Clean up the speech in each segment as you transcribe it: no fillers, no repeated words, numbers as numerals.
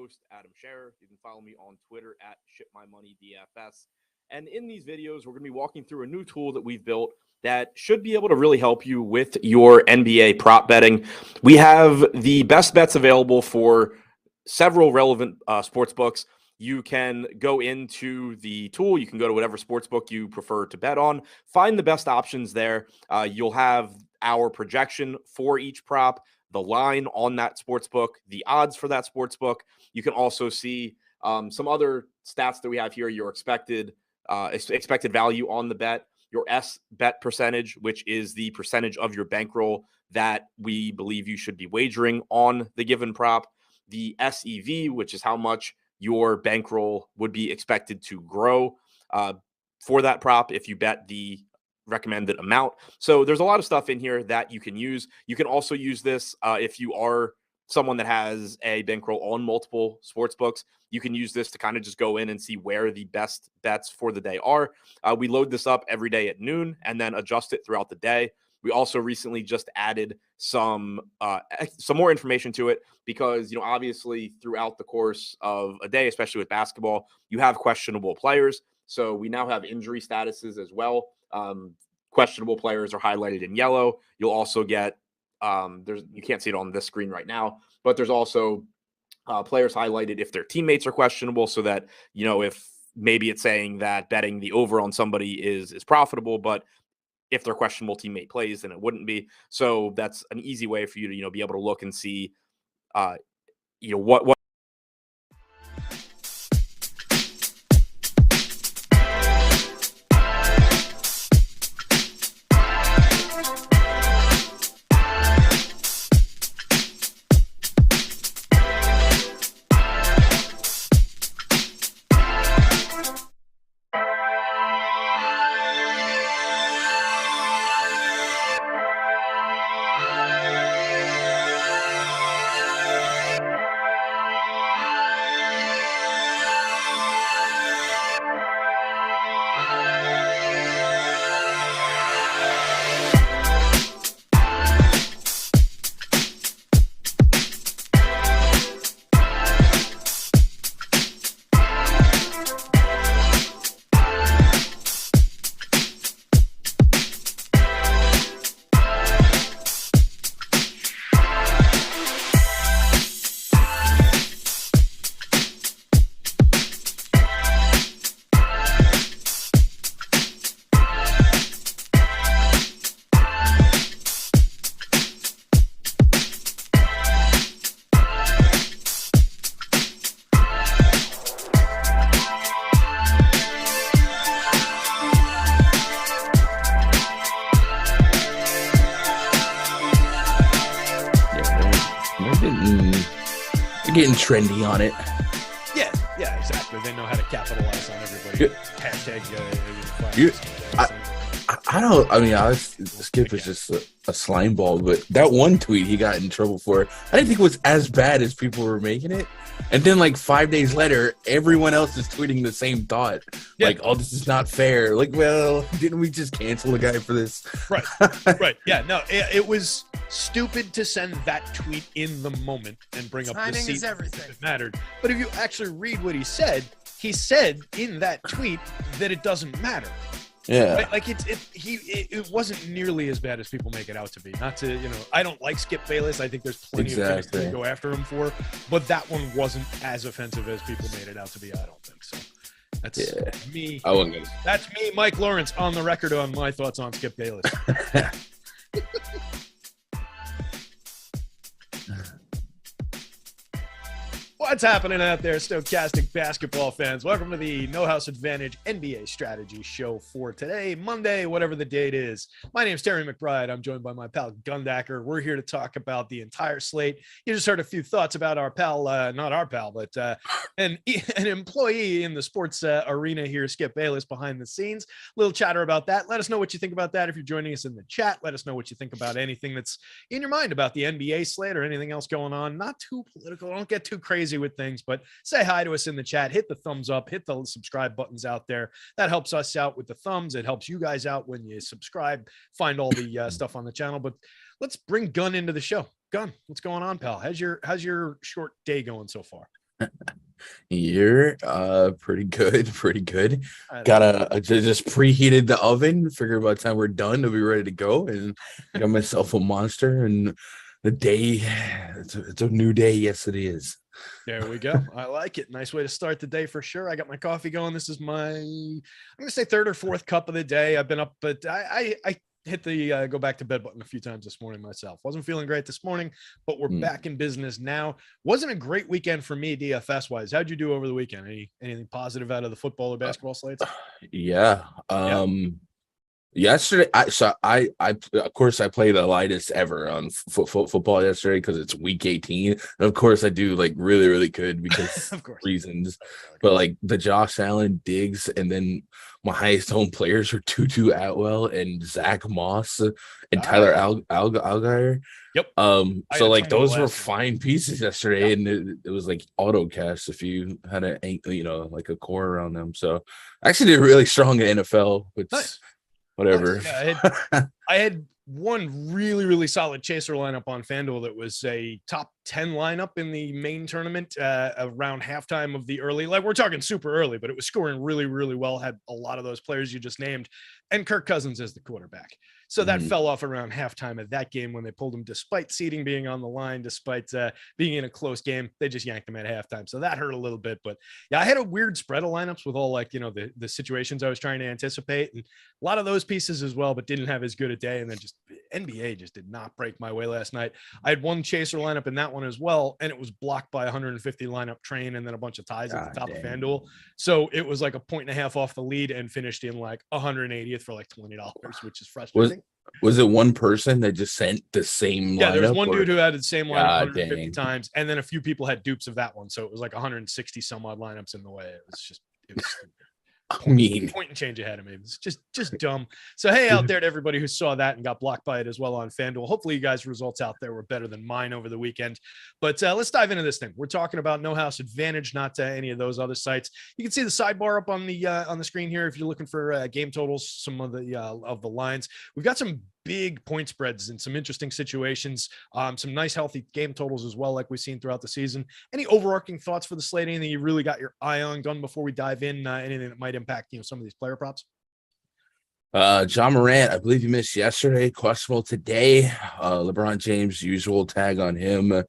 host, Adam Scherer. You can follow me on Twitter at ShipMyMoneyDFS. And in these videos, we're going to be walking through a new tool that we've built that should be able to really help you with your NBA prop betting. We have the best bets available for several relevant sports books. You can go into the tool. You can go to whatever sports book you prefer to bet on. Find the best options there. You'll have our projection for each prop, the line on that sports book, the odds for that sports book. You can also see some other stats that we have here. Your expected value on the bet, your S bet percentage, which is the percentage of your bankroll that we believe you should be wagering on the given prop, the SEV, which is how much your bankroll would be expected to grow for that prop if you bet the recommended amount. So there's a lot of stuff in here that you can use. You can also use this if you are someone that has a bankroll on multiple sports books. You can use this to kind of just go in and see where the best bets for the day are. We load this up every day at noon and then adjust it throughout the day. We also recently just added some more information to it because, obviously throughout the course of a day, especially with basketball, you have questionable players. So we now have injury statuses as well. Questionable players are highlighted in yellow. You'll also get you can't see it on this screen right now, but there's also players highlighted if their teammates are questionable, so that if maybe it's saying that betting the over on somebody is profitable, but if their questionable teammate plays, then it wouldn't be. So that's an easy way for you to be able to look and see what getting trendy on it. Yeah, exactly. They know how to capitalize on everybody. Hashtag. Skip is just a slime ball, but that one tweet he got in trouble for, I didn't think it was as bad as people were making it. And then 5 days later, everyone else is tweeting the same thought. Yeah. Oh, this is not fair. Well, didn't we just cancel the guy for this? Right. Right. Yeah, no, it was stupid to send that tweet in the moment and bring up the seat if it mattered. But if you actually read what he said in that tweet that it doesn't matter. Yeah, it wasn't nearly as bad as people make it out to be. Not to I don't like Skip Bayless. I think there's plenty of things to go after him for, but that one wasn't as offensive as people made it out to be. I don't think so. That's me. That's me, Mike Lawrence, on the record on my thoughts on Skip Bayless. What's happening out there, Stokastic basketball fans? Welcome to the No House Advantage NBA strategy show for today, Monday, whatever the date is. My name is Terry McBride. I'm joined by my pal Gundacker. We're here to talk about the entire slate. You just heard a few thoughts about our pal, not our pal, but an employee in the sports arena here, Skip Bayless, behind the scenes. Little chatter about that. Let us know what you think about that. If you're joining us in the chat, let us know what you think about anything that's in your mind about the NBA slate or anything else going on. Not too political. Don't get too crazy with things, but say hi to us in the chat. Hit the thumbs up, hit the subscribe buttons out there. That helps us out with the thumbs. It helps you guys out when you subscribe, find all the stuff on the channel. But let's bring Gun into the show. Gun, what's going on, pal? How's your short day going so far? You're pretty good, pretty good. I Gotta just preheated the oven. Figure by the time we're done, to be ready to go. And got myself a monster. And the day, it's a new day. Yes, it is. There we go. I like it. Nice way to start the day for sure. I got my coffee going. This is I'm going to say third or fourth cup of the day. I've been up, but I hit the go back to bed button a few times this morning myself. Wasn't feeling great this morning, but we're back in business now. Wasn't a great weekend for me DFS wise. How'd you do over the weekend? Anything positive out of the football or basketball slates? Yeah. Yesterday, I of course I played the lightest ever on football yesterday because it's week 18. And of course I do like really, really good because Of course. reasons. But like the Josh Allen, Diggs, and then my highest owned players were Tutu Atwell and Zach Moss and Tyler Algier. Yep. So like those were fine pieces yesterday, and it was like auto cash if you had like a core around them. So I actually did really strong in NFL, which. Nice. Whatever. Yeah, I had one really, really solid chaser lineup on FanDuel that was a top 10 lineup in the main tournament around halftime of the early. Like we're talking super early, but it was scoring really, really well. Had a lot of those players you just named, and Kirk Cousins as the quarterback. So that fell off around halftime of that game when they pulled him, despite seeding being on the line, despite being in a close game. They just yanked him at halftime. So that hurt a little bit. But yeah, I had a weird spread of lineups with all the situations I was trying to anticipate. And a lot of those pieces as well, but didn't have as good a day. And then just NBA just did not break my way last night. I had one chaser lineup in that one as well. And it was blocked by 150 lineup train and then a bunch of ties at the top of FanDuel. So it was like a 1.5 off the lead and finished in like 180th for like $20, which is frustrating. Was it one person that just sent the same lineup? Yeah, there's one dude who had the same lineup 150 times, and then a few people had dupes of that one. So it was like 160 some odd lineups in the way. It was point and change ahead of me. It's just dumb. So hey, out there to everybody who saw that and got blocked by it as well on FanDuel. Hopefully you guys' results out there were better than mine over the weekend. But let's dive into this thing. We're talking about No House Advantage, not any of those other sites. You can see the sidebar up on the screen here if you're looking for game totals, some of the lines. We've got some big point spreads in some interesting situations, some nice healthy game totals as well, like we've seen throughout the season. Any overarching thoughts for the slate? Anything you really got your eye on done before we dive in? Anything that might impact some of these player props? John Morant, I believe you missed yesterday, questionable today. LeBron James, usual tag on him.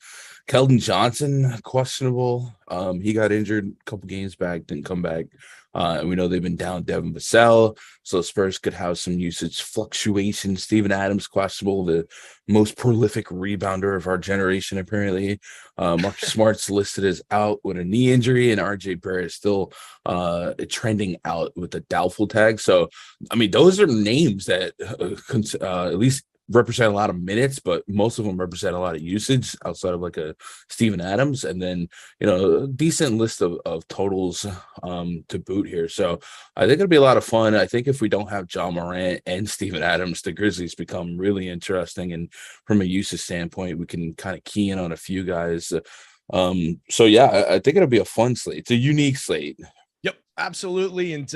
Keldon Johnson, questionable. He got injured a couple games back, didn't come back. And we know they've been down Devin Vassell, so Spurs could have some usage fluctuation. Steven Adams, questionable, the most prolific rebounder of our generation, apparently. Marcus Smart's listed as out with a knee injury, and RJ Barrett is still trending out with a doubtful tag. So, I mean, those are names that at least represent a lot of minutes, but most of them represent a lot of usage outside of like a Steven Adams, and then a decent list of totals to boot here. So I think it'll be a lot of fun. I think if we don't have John Morant and Steven Adams, the Grizzlies become really interesting, and from a usage standpoint, we can kind of key in on a few guys. So yeah, I think it'll be a fun slate. It's a unique slate. Yep, absolutely. And,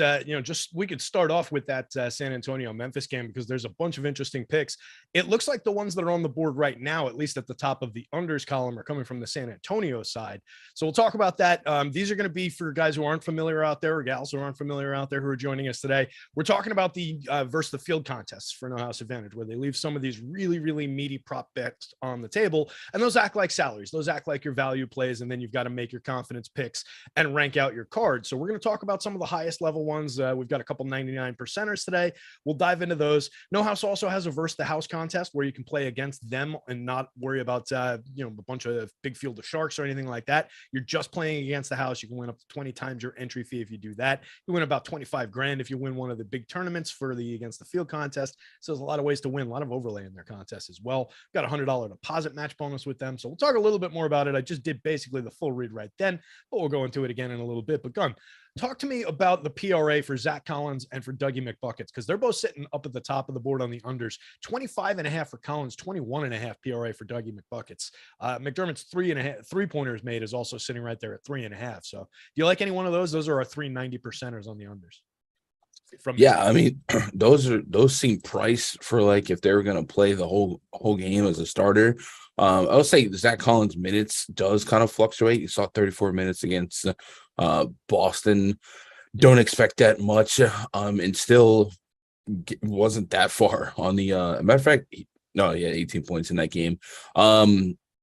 we could start off with that San Antonio Memphis game because there's a bunch of interesting picks. It looks like the ones that are on the board right now, at least at the top of the unders column, are coming from the San Antonio side. So we'll talk about that. These are going to be for guys who aren't familiar out there or gals who aren't familiar out there who are joining us today. We're talking about the versus the field contests for No House Advantage, where they leave some of these really, really meaty prop bets on the table. And those act like salaries. Those act like your value plays. And then you've got to make your confidence picks and rank out your cards. So we're going to talk about some of the highest level ones. We've got a couple 99 percenters today. We'll dive into those. No House also has a versus the house contest where you can play against them and not worry about a bunch of big field of sharks or anything like that. You're just playing against the house. You can win up to 20 times your entry fee if you do that. You win about 25 grand if you win one of the big tournaments for the against the field contest. So there's a lot of ways to win, a lot of overlay in their contest as well. Got a $100 deposit match bonus with them. So we'll talk a little bit more about it. I just did basically the full read right then, but we'll go into it again in a little bit. But Gun, talk to me about the PRA for Zach Collins and for Dougie McBuckets, because they're both sitting up at the top of the board on the unders. 25.5 for Collins, 21.5 PRA for Dougie McBuckets. McDermott's 3.5 made is also sitting right there at 3.5. So do you like any one of those? Those are our 390 percenters on the unders. I mean, those seem priced for like if they were going to play the whole game as a starter. I would say Zach Collins' minutes does kind of fluctuate. You saw 34 minutes against Boston. Don't expect that much, and still wasn't that far on the matter of fact. No, yeah, 18 points in that game.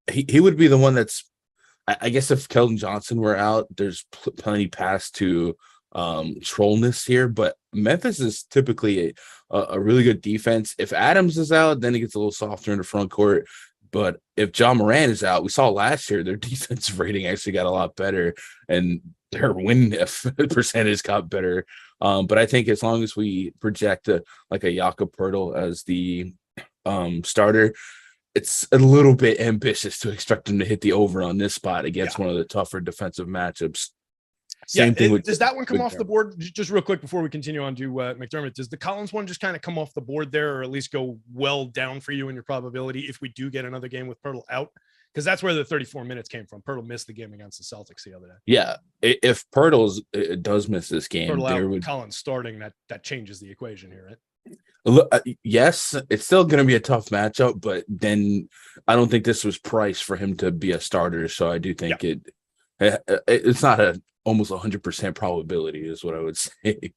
He would be the one that's. I guess if Keldon Johnson were out, there's plenty pass to trollness here, but Memphis is typically a really good defense. If Adams is out, then it gets a little softer in the front court. But if John Moran is out, we saw last year their defensive rating actually got a lot better, and their win percentage got better. But I think as long as we project like a Jakob Poeltl as the starter, it's a little bit ambitious to expect him to hit the over on this spot against one of the tougher defensive matchups. Same thing with. Does that one come off the board? Just real quick before we continue on to McDermott, does the Collins one just kind of come off the board there, or at least go well down for you in your probability if we do get another game with Poeltl out? Because that's where the 34 minutes came from. Poeltl missed the game against the Celtics the other day. Yeah, if Poeltl does miss this game, Poeltl out, Collins starting, that changes the equation here, right? Yes, it's still going to be a tough matchup, but then I don't think this was priced for him to be a starter. So I do think it's not a almost 100% probability is what I would say.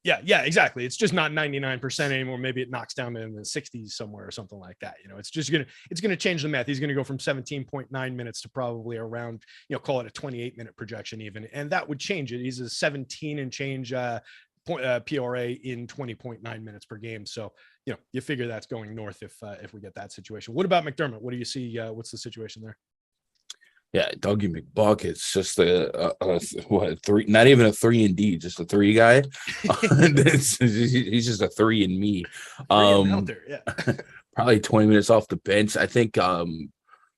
Yeah, exactly. It's just not 99% anymore. Maybe it knocks down in the 60s somewhere or something like that. It's just gonna change the math. He's gonna go from 17.9 minutes to probably around, call it a 28-minute projection even, and that would change it. He's a 17 and change PRA in 20.9 minutes per game. So, you figure that's going north if we get that situation. What about McDermott? What do you see? What's the situation there? Yeah, Dougie McBucket's just a three, not even a 3 and D, just a 3 guy. He's just a 3 and me. Out there, yeah. Probably 20 minutes off the bench. I think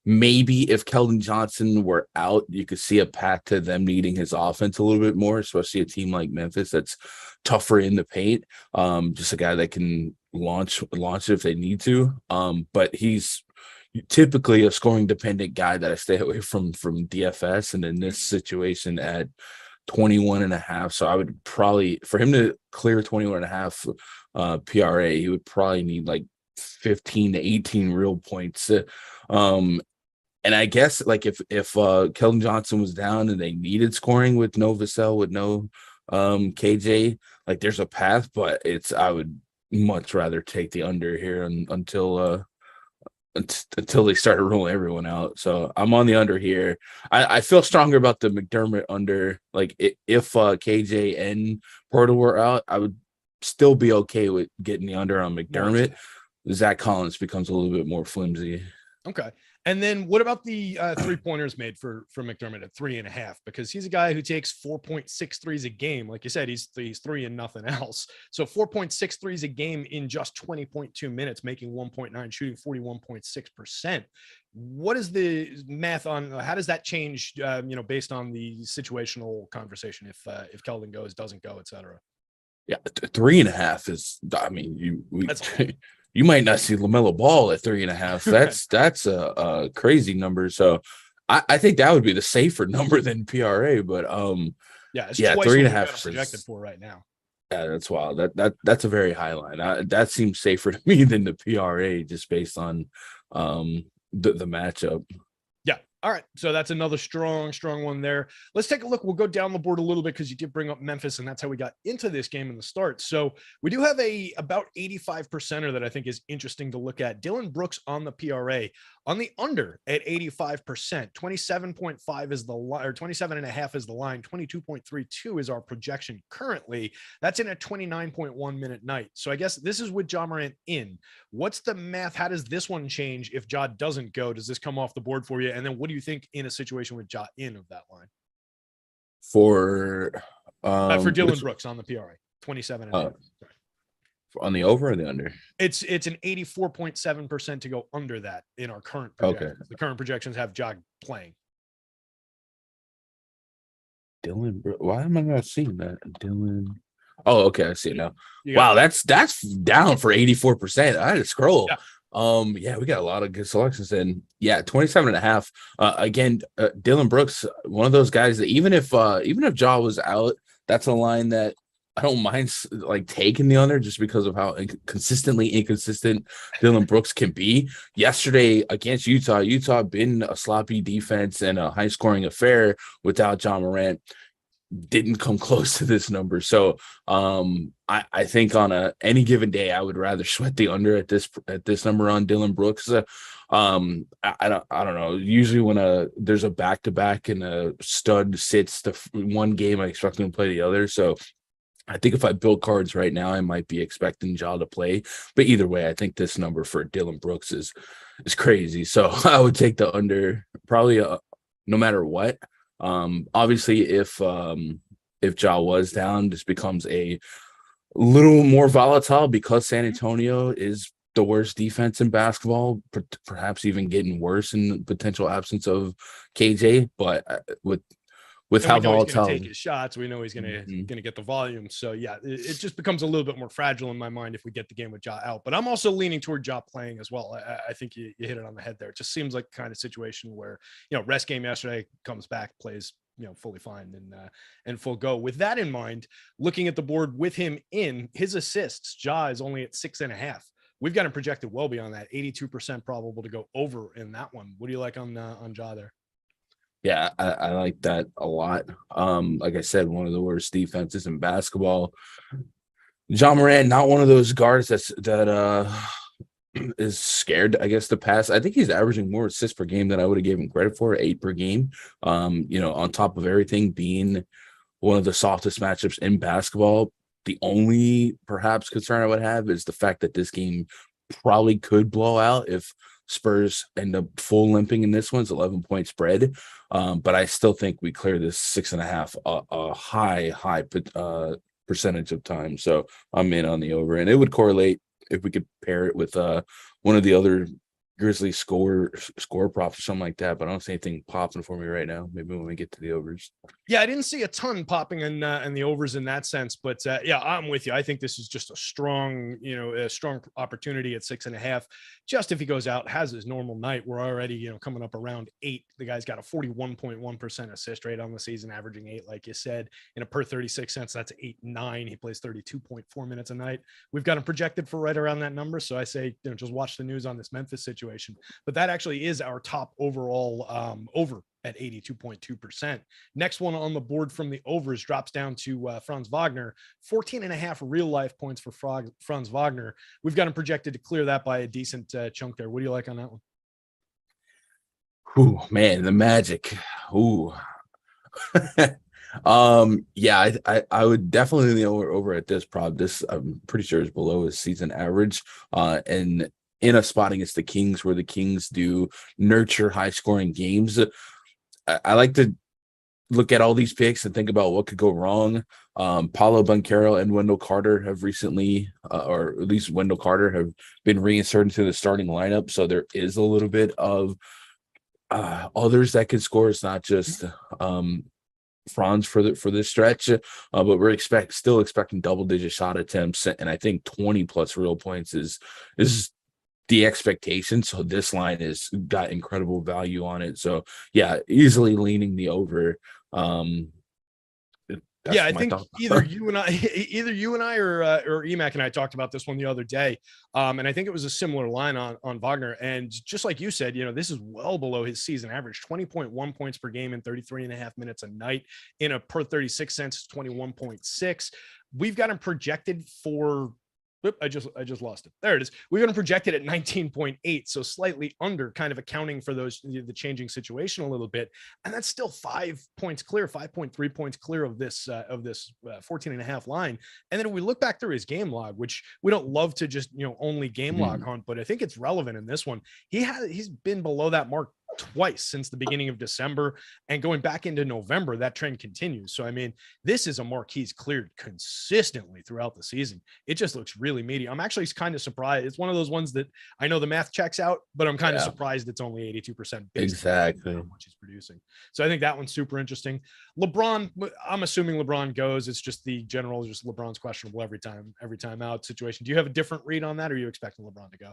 maybe if Keldon Johnson were out, you could see a path to them needing his offense a little bit more, especially a team like Memphis that's tougher in the paint. Just a guy that can launch it if they need to. But he's typically a scoring dependent guy that I stay away from DFS, and in this situation at 21.5. So I would probably, for him to clear 21.5 PRA, he would probably need like 15 to 18 real points. And I guess like if Keldon Johnson was down and they needed scoring with no Vassell, with no KJ, like there's a path, but I would much rather take the under here until they started rolling everyone out. So I'm on the under here. I feel stronger about the McDermott under. Like if KJ and Poeltl were out, I would still be okay with getting the under on McDermott. Zach Collins becomes a little bit more flimsy. Okay. And then what about the 3-pointers made for McDermott at 3.5? Because he's a guy who takes 4.6 threes a game. Like you said, he's 3 and nothing else. So 4.6 threes a game in just 20.2 minutes, making 1.9, shooting 41.6%. What is the math on how does that change, based on the situational conversation if Keldon doesn't go, et cetera? Yeah, 3.5 is, I mean, you might not see LaMelo Ball at 3.5. That's a crazy number. So I think that would be the safer number than PRA. But it's 3.5 projected for right now. Yeah, that's wild. That's a very high line. That seems safer to me than the PRA, just based on the matchup. All right, so that's another strong one there. Let's take a look. We'll go down the board a little bit because you did bring up Memphis, and that's how we got into this game in the start. So we do have about 85%er that I think is interesting to look at. Dylan Brooks on the PRA. On the under at 85%, 27.5 is the line, or 27.5 is the line. 22.32 is our projection currently. That's in a 29.1 minute night. So I guess this is with Ja Morant in. What's the math? How does this one change if Ja doesn't go? Does this come off the board for you? And then what do you think in a situation with Ja in of that line? For Dylan Brooks on the PRA, 27.5. On the over or the under? It's an 84.7% to go under that in our current projections. Okay. The current projections have Ja playing. Dylan, why am I not seeing that? Dylan. Oh, okay, I see it now. Wow, that's down for 84%. I had to scroll. Yeah. We got a lot of good selections in. Yeah, 27.5. Again, Dylan Brooks, one of those guys that even if Ja was out, that's a line that I don't mind like taking the under just because of how consistently inconsistent Dylan Brooks can be. Yesterday against Utah been a sloppy defense and a high scoring affair without John Morant. Didn't come close to this number. So I think on any given day, I would rather sweat the under at this number on Dylan Brooks. I don't know. Usually when there's a back-to-back and a stud sits the one game, I expect him to play the other. So I think if I build cards right now, I might be expecting Ja to play. But either way, I think this number for Dylan Brooks is crazy. So I would take the under probably no matter what. Obviously, if Ja was down, this becomes a little more volatile because San Antonio is the worst defense in basketball, perhaps even getting worse in the potential absence of KJ. But with how volatile, take his shots, we know he's gonna get the volume. So yeah, it just becomes a little bit more fragile in my mind if we get the game with Ja out. But I'm also leaning toward Ja playing as well. I think you hit it on the head there. It just seems like the kind of situation where, rest game yesterday, comes back, plays fully fine and full go. With that in mind, looking at the board with him in his assists, Ja is only at 6.5. We've got him projected well beyond that, 82% probable to go over in that one. What do you like on Ja there? Yeah, I like that a lot. Like I said, one of the worst defenses in basketball. John Morant, not one of those guards that is scared, I guess, to pass. I think he's averaging more assists per game than I would have given him credit for, 8 per game. On top of everything being one of the softest matchups in basketball. The only perhaps concern I would have is the fact that this game probably could blow out if Spurs end up full limping in this one's 11-point spread. But I still think we clear this 6.5 a high percentage of time. So I'm in on the over, and it would correlate if we could pair it with one of the other Grizzlies score props or something like that. But I don't see anything popping for me right now. Maybe when we get to the overs. Yeah, I didn't see a ton popping in the overs in that sense, but yeah, I'm with you. I think this is just a strong opportunity at 6.5. Just if he goes out, has his normal night, we're already coming up around 8. The guy's got a 41.1% assist rate on the season, averaging 8, like you said, in a per 36 cents. That's 8-9. He plays 32.4 minutes a night. We've got him projected for right around that number. So I say, just watch the news on this Memphis situation. But that actually is our top overall over at 82.2%. Next one on the board from the overs drops down to Franz Wagner, 14.5 real life points for Franz Wagner. We've got him projected to clear that by a decent chunk there. What do you like on that one? Ooh, man, the Magic. Ooh. Yeah, I would definitely lean over at this prop. This I'm pretty sure is below his season average. And in a spot against the Kings where the Kings do nurture high scoring games. I like to look at all these picks and think about what could go wrong. Paolo Banchero and Wendell Carter have recently, or at least Wendell Carter, have been reinserted into the starting lineup. So there is a little bit of others that can score. It's not just Franz for this stretch, but we're still expecting double-digit shot attempts, and I think 20+ real points is the expectation. So this line has got incredible value on it. So yeah, easily leaning the over. Yeah, I think either you and I or Emac and I talked about this one the other day. And I think it was a similar line on Wagner. And just like you said, this is well below his season average, 20.1 points per game in 33.5 minutes a night. In a per 36 cents, 21.6. We've got him projected for I just lost it. There it is. We're going to project it at 19.8, so slightly under, kind of accounting for the changing situation a little bit, and that's still 5 points clear, 5.3 points clear of this 14.5 line. And then if we look back through his game log, which we don't love to just only game log hunt, but I think it's relevant in this one. He's been below that mark twice since the beginning of December, and going back into November, that trend continues. So, I mean, this is a mark he's cleared consistently throughout the season. It just looks really meaty. I'm actually kind of surprised. It's one of those ones that I know the math checks out, but I'm kind of surprised it's only 82%. Exactly. How much he's producing. So I think that one's super interesting. LeBron, I'm assuming LeBron goes. It's just the general, just LeBron's questionable every time out situation. Do you have a different read on that, or are you expecting LeBron to go?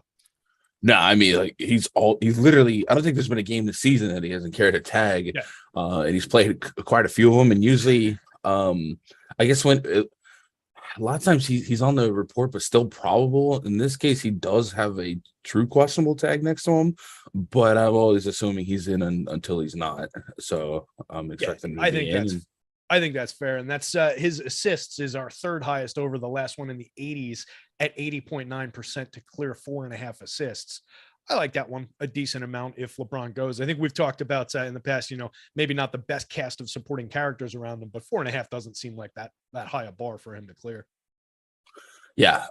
No, I mean, like he's literally, I don't think there's been a game this season that he hasn't carried a tag. Yeah. And he's played quite a few of them. And usually, I guess a lot of times he's on the report, but still probable. In this case, he does have a true questionable tag next to him, but I'm always assuming he's in until he's not. So I'm expecting him to be in. I think that's fair. And that's his assists is our third highest over the last one in the 80s at 80.9% to clear 4.5 assists. I like that one a decent amount if LeBron goes. I think we've talked about in the past, maybe not the best cast of supporting characters around him, but 4.5 doesn't seem like that high a bar for him to clear. Yeah,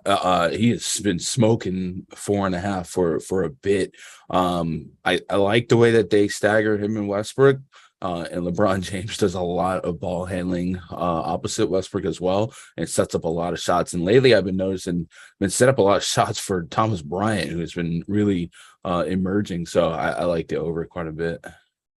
he has been smoking 4.5 for a bit. I like the way that they stagger him and Westbrook. And LeBron James does a lot of ball handling opposite Westbrook as well, and sets up a lot of shots. And lately, I've been noticing been set up a lot of shots for Thomas Bryant, who has been really emerging. So I like the over quite a bit.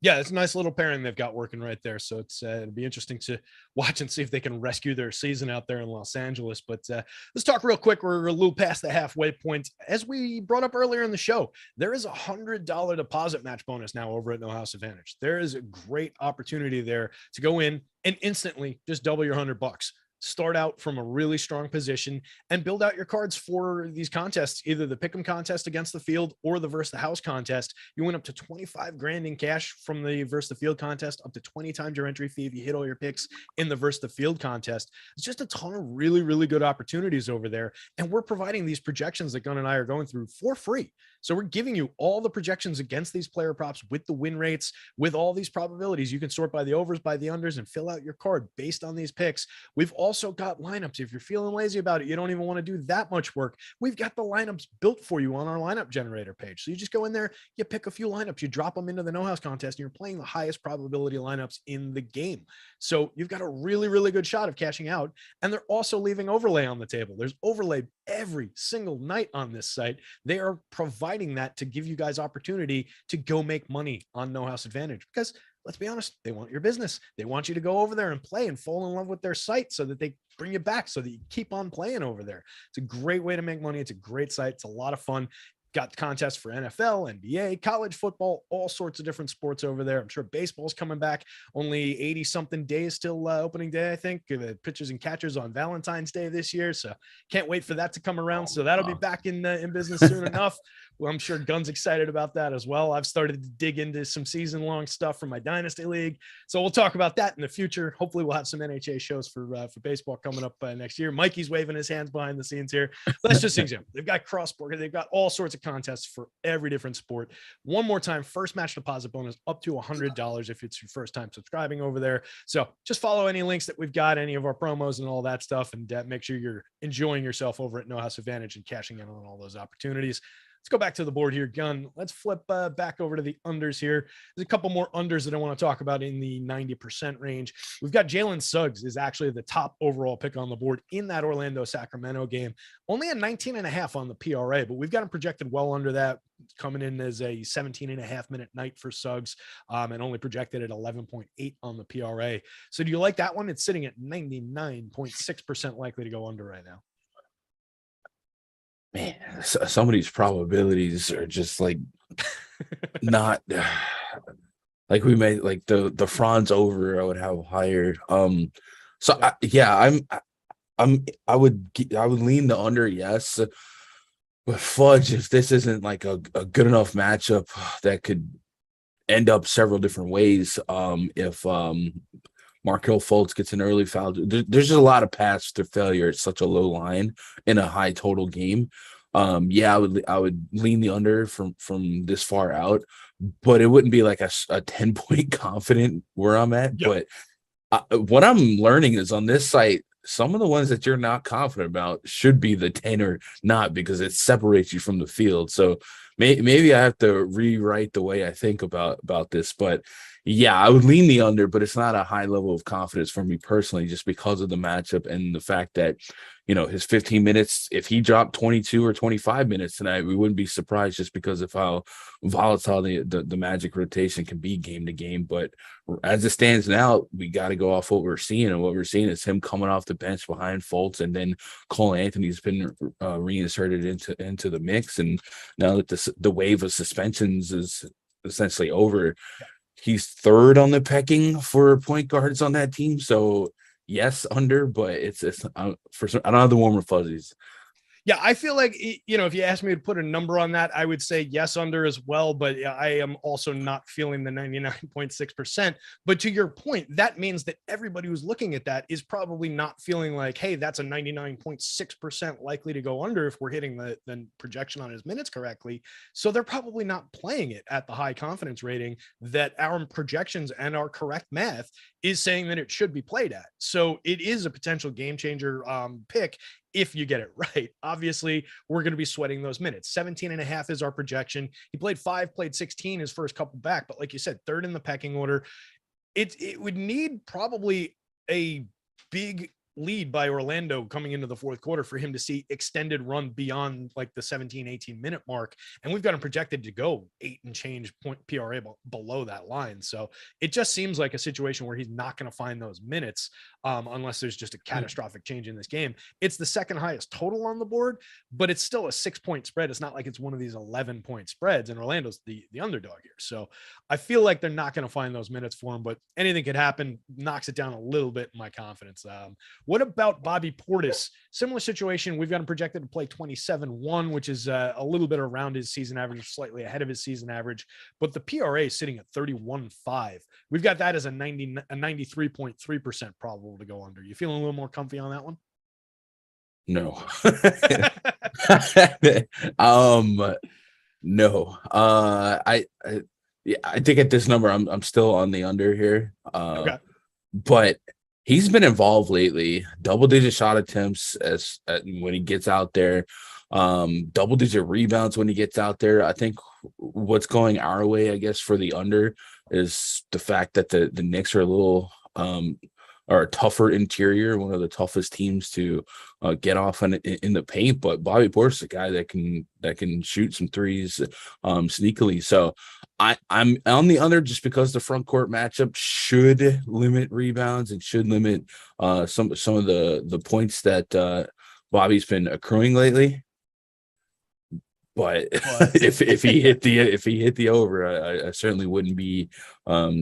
Yeah, it's a nice little pairing they've got working right there. So it'll be interesting to watch and see if they can rescue their season out there in Los Angeles. But let's talk real quick. We're a little past the halfway point. As we brought up earlier in the show, there is a $100 deposit match bonus now over at No House Advantage. There is a great opportunity there to go in and instantly just double your $100. Start out from a really strong position and build out your cards for these contests, either the pick'em contest against the field or the versus the house contest. You win up to 25 grand in cash from the versus the field contest, up to 20 times your entry fee if you hit all your picks in the versus the field contest. It's just a ton of really, really good opportunities over there. And we're providing these projections that Gunn and I are going through for free. So we're giving you all the projections against these player props with the win rates, with all these probabilities. You can sort by the overs, by the unders, and fill out your card based on these picks. We've also got lineups. If you're feeling lazy about it, you don't even want to do that much work, we've got the lineups built for you on our lineup generator page. So you just go in there, you pick a few lineups, you drop them into the No House contest, and you're playing the highest probability lineups in the game. So you've got a really, really good shot of cashing out. And they're also leaving overlay on the table. There's overlay every single night on this site. They are providing that to give you guys opportunity to go make money on No House Advantage, because let's be honest, they want your business. They want you to go over there and play and fall in love with their site so that they bring you back, so that you keep on playing over there. It's a great way to make money. It's a great site. It's a lot of fun. Got contests for NFL, NBA, college football, all sorts of different sports over there. I'm sure baseball's coming back. Only 80 something days till opening day, I think. The pitchers and catchers on Valentine's Day this year. So can't wait for that to come around. So that'll be back in business soon enough. Well, I'm sure Gunn's excited about that as well. I've started to dig into some season long stuff from my Dynasty League. So we'll talk about that in the future. Hopefully we'll have some NHA shows for baseball coming up next year. Mikey's waving his hands behind the scenes here. Let's just example. They've got cross-sport. They've got all sorts of contests for every different sport. One more time, first match deposit bonus up to $100 if it's your first time subscribing over there. So just follow any links that we've got, any of our promos and all that stuff, and make sure you're enjoying yourself over at No House Advantage and cashing in on all those opportunities. Let's go back to the board here, Gunn. Let's flip back over to the unders here. There's a couple more unders that I want to talk about in the 90% range. We've got Jalen Suggs is actually the top overall pick on the board in that Orlando-Sacramento game. Only a 19.5 on the PRA, but we've got him projected well under that, coming in as a 17.5-minute night for Suggs, and only projected at 11.8 on the PRA. So do you like that one? It's sitting at 99.6% likely to go under right now. Man, some of these probabilities are just like not like we made, like the Franz over I would have higher. I would lean the under, yes. But fudge, if this isn't like a good enough matchup that could end up several different ways. If Markelle Fultz gets an early foul, there's just a lot of paths to failure at such a low line in a high total game. I would lean the under from this far out, but it wouldn't be like a 10-point confident where I'm at. Yep. But what I'm learning is on this site, some of the ones that you're not confident about should be the 10 or not, because it separates you from the field. So maybe I have to rewrite the way I think about this, but yeah, I would lean the under, but it's not a high level of confidence for me personally, just because of the matchup and the fact that, his 15 minutes, if he dropped 22 or 25 minutes tonight, we wouldn't be surprised, just because of how volatile the Magic rotation can be game to game. But as it stands now, we got to go off what we're seeing, and what we're seeing is him coming off the bench behind Fultz, and then Cole Anthony's been reinserted into the mix. And now that the wave of suspensions is essentially over, he's third on the pecking for point guards on that team. So yes under, but it's for some, I don't have the warmer fuzzies. Yeah, I feel like, if you asked me to put a number on that, I would say yes under as well. But I am also not feeling the 99.6%. But to your point, that means that everybody who's looking at that is probably not feeling like, hey, that's a 99.6% likely to go under if we're hitting the projection on his minutes correctly. So they're probably not playing it at the high confidence rating that our projections and our correct math is saying that it should be played at. So it is a potential game changer pick if you get it right. Obviously, we're going to be sweating those minutes. 17.5 is our projection. He played 5, played 16 his first couple back, but like you said, third in the pecking order. It would need probably a big lead by Orlando coming into the fourth quarter for him to see extended run beyond like the 17-18 minute mark. And we've got him projected to go 8 and change point PRA below that line. So it just seems like a situation where he's not going to find those minutes unless there's just a catastrophic change in this game. It's the second highest total on the board, but it's still a 6-point spread. It's not like it's one of these 11-point spreads, and Orlando's the underdog here. So I feel like they're not going to find those minutes for him, but anything could happen. Knocks it down a little bit in my confidence. What about Bobby Portis? Similar situation. We've got him projected to play 27-1, which is a little bit around his season average, slightly ahead of his season average, but the PRA is sitting at 31.5. We've got that as a 93.3% probable to go under. You feeling a little more comfy on that one? No. No. I think at this number I'm still on the under here. Okay. But he's been involved lately. Double-digit shot attempts when he gets out there. Double-digit rebounds when he gets out there. I think what's going our way, I guess, for the under is the fact that the Knicks are a little are a tougher interior, one of the toughest teams to get off in the paint. But Bobby Portis is a guy that can shoot some threes sneakily. So I'm on the under just because the front court matchup should limit rebounds and should limit some of the points that Bobby's been accruing lately. But if he hit the over, I certainly wouldn't be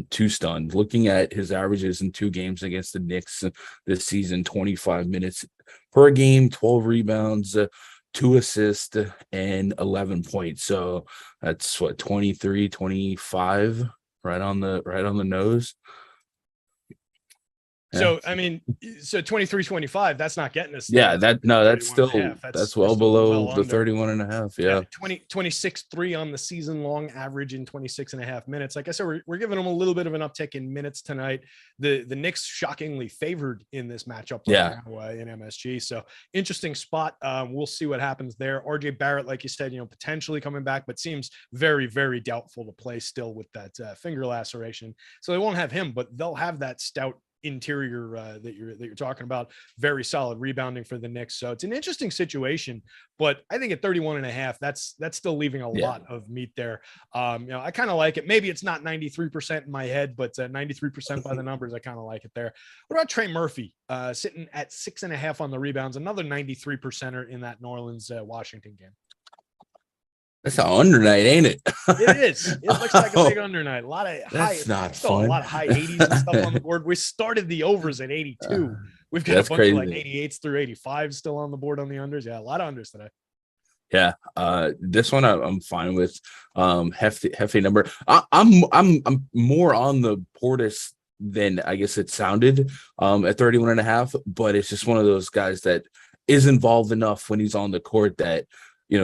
too stunned. Looking at his averages in 2 games against the Knicks this season, 25 minutes per game, 12 rebounds, 2 assists, and 11 points. So that's what, 23, 25, right on the nose. So, I mean, 23, 25, that's not getting us. Yeah, that's still, that's well below the 31.5. Yeah. 26-3 on the season long average in 26.5 minutes. Like I said, we're giving them a little bit of an uptick in minutes tonight. The Knicks shockingly favored in this matchup right now, in MSG. So interesting spot. We'll see what happens there. RJ Barrett, like you said, potentially coming back, but seems very, very doubtful to play still with that finger laceration. So they won't have him, but they'll have that stout interior that you're talking about. Very solid rebounding for the Knicks. So it's an interesting situation, but I think at 31.5, that's still leaving a lot of meat there. I kind of like it. Maybe it's not 93% in my head, but 93% by the numbers, I kind of like it there. What about Trey Murphy sitting at 6.5 on the rebounds, another 93%er in that New Orleans Washington game? That's an under night, ain't it? It is. It looks like a big under night. A lot of fun. A lot of high 80s and stuff on the board. We started the overs at 82. We've got a bunch of like 88s through 85 still on the board on the unders. Yeah, a lot of unders today. Yeah, this one I'm fine with. Hefty number. I'm more on the Portis than I guess it sounded at 31.5, but it's just one of those guys that is involved enough when he's on the court that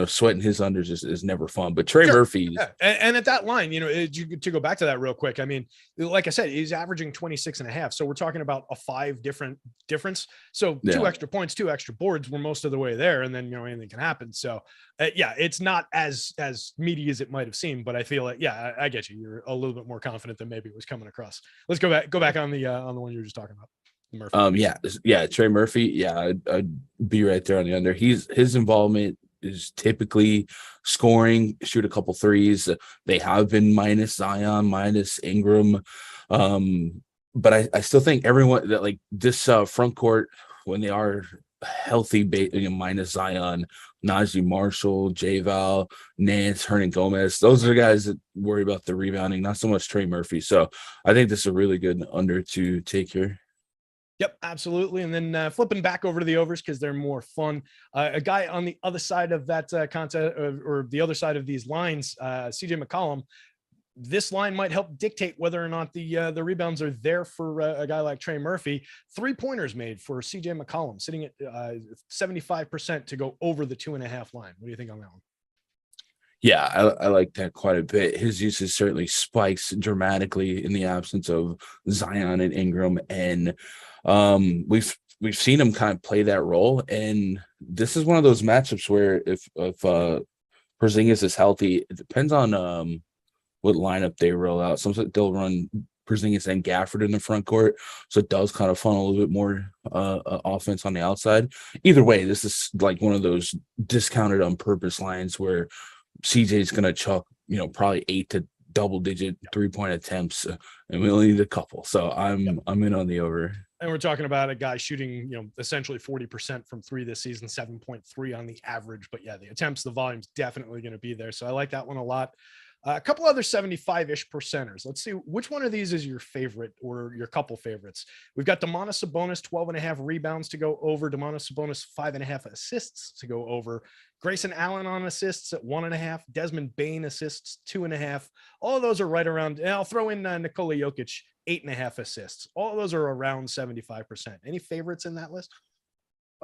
sweating his unders is never fun. But Trey Murphy. Yeah. And at that line, to go back to that real quick, I mean, like I said, he's averaging 26.5. So we're talking about a 5 difference. So 2 extra points, 2 extra boards. We're most of the way there. And then, anything can happen. So it's not as meaty as it might've seemed, but I feel like, I get you. You're a little bit more confident than maybe it was coming across. Let's go back on the one you were just talking about. Murphy. Trey Murphy. I'd be right there on the under. His involvement is typically scoring, shoot a couple threes. They have been minus Zion, minus Ingram. But I still think everyone that like this front court, when they are healthy, minus Zion, Najee Marshall, J-Val, Nance, Hernan Gomez, those are the guys that worry about the rebounding, not so much Trey Murphy. So I think this is a really good under to take here. Yep, absolutely. And then flipping back over to the overs because they're more fun. A guy on the other side of that content or the other side of these lines, CJ McCollum. This line might help dictate whether or not the rebounds are there for a guy like Trey Murphy. 3-pointers made for CJ McCollum, sitting at 75% to go over the 2.5 line. What do you think on that one? Yeah, I like that quite a bit. His usage certainly spikes dramatically in the absence of Zion and Ingram, and we've seen him kind of play that role. And this is one of those matchups where if Porzingis is healthy, it depends on what lineup they roll out. Sometimes they'll run Porzingis and Gafford in the front court, so it does kind of funnel a little bit more offense on the outside. Either way, this is like one of those discounted on purpose lines where CJ is going to chuck, probably 8 to double-digit 3-point attempts, and we only need a couple. So I'm in on the over. And we're talking about a guy shooting, essentially 40% from three this season, 7.3 on the average. But yeah, the attempts, the volume's definitely going to be there. So I like that one a lot. A couple other 75-ish percenters. Let's see which one of these is your favorite or your couple favorites. We've got Domantas Sabonis, 12.5 rebounds to go over. Domantas Sabonis, 5.5 assists to go over. Grayson Allen on assists at 1.5. Desmond Bane assists 2.5. All of those are right around. And I'll throw in Nikola Jokic, 8.5 assists. All of those are around 75%. Any favorites in that list?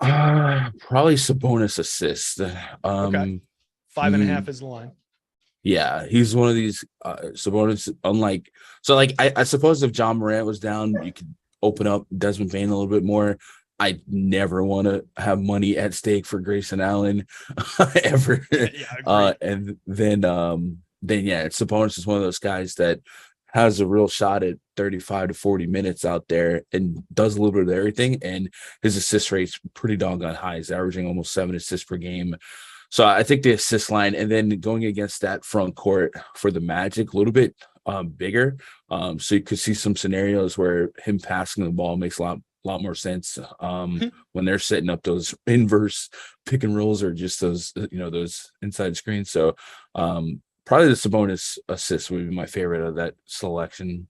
Probably Sabonis assists. Okay. 5.5 is the line. Yeah, he's one of these Sabonis. I suppose if John Morant was down, you could open up Desmond Bane a little bit more. I never want to have money at stake for Grayson Allen ever. Yeah, and then Sabonis is one of those guys that has a real shot at 35 to 40 minutes out there and does a little bit of everything. And his assist rate's pretty doggone high. He's averaging almost 7 assists per game. So I think the assist line, and then going against that front court for the Magic, a little bit bigger. So you could see some scenarios where him passing the ball makes a lot more sense when they're setting up those inverse pick and rolls or just those inside screens. So probably the Sabonis assist would be my favorite of that selection.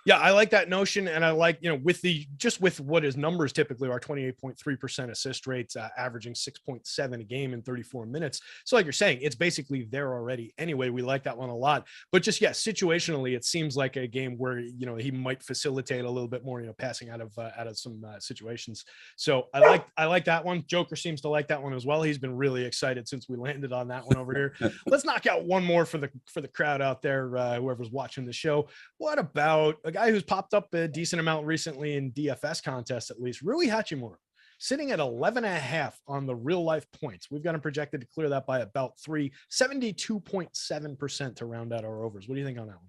Yeah, I like that notion. And I like, with what his numbers typically are, 28.3% assist rates, averaging 6.7 a game in 34 minutes. So like you're saying, it's basically there already. Anyway, we like that one a lot. But just, situationally, it seems like a game where, he might facilitate a little bit more, passing out of some situations. So I like that one. Joker seems to like that one as well. He's been really excited since we landed on that one over here. Let's knock out one more for the crowd out there, whoever's watching the show. What about a guy who's popped up a decent amount recently in DFS contests, at least, Rui Hachimura, sitting at 11.5 on the real life points. We've got him projected to clear that by about 72.7% to round out our overs. What do you think on that one?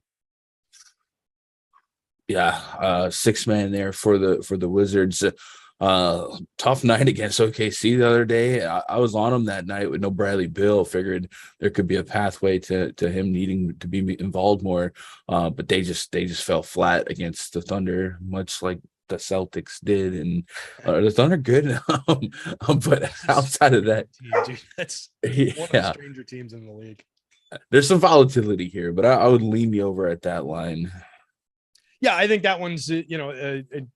Yeah, 6 man there for the Wizards. Tough night against OKC the other day. I was on him that night with no Bradley Beal. Figured there could be a pathway to him needing to be involved more, but they just fell flat against the Thunder, much like the Celtics did. And the Thunder good, but outside of that, dude, that's one of the stranger teams in the league. There's some volatility here, but I would lean me over at that line. Yeah, I think that one's,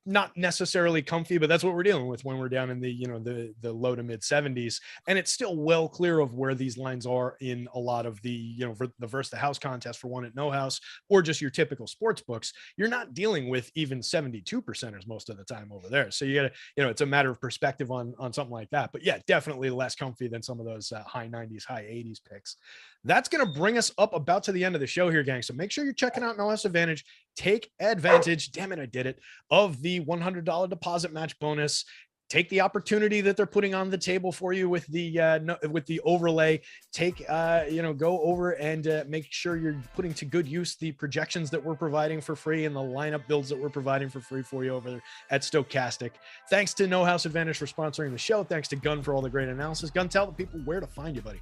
not necessarily comfy, but that's what we're dealing with when we're down in the low to mid 70s. And it's still well clear of where these lines are in a lot of the, for the versus the house contest for one at No House or just your typical sports books. You're not dealing with even 72%ers most of the time over there. So you got to, it's a matter of perspective on something like that. But yeah, definitely less comfy than some of those high 90s, high 80s picks. That's going to bring us up about to the end of the show here, gang. So make sure you're checking out No House Advantage. Take advantage, damn it, I did it, of the $100 deposit match bonus. Take the opportunity that they're putting on the table for you with the overlay. Go over and make sure you're putting to good use the projections that we're providing for free and the lineup builds that we're providing for free for you over there at Stokastic. Thanks to No House Advantage for sponsoring the show. Thanks to Gun for all the great analysis. Gun, tell the people where to find you, buddy.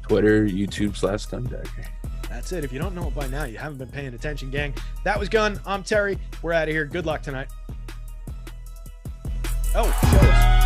Twitter, YouTube /Gundacker. That's it. If you don't know it by now, you haven't been paying attention, gang. That was Gun. I'm Terry. We're out of here. Good luck tonight. Oh, show us.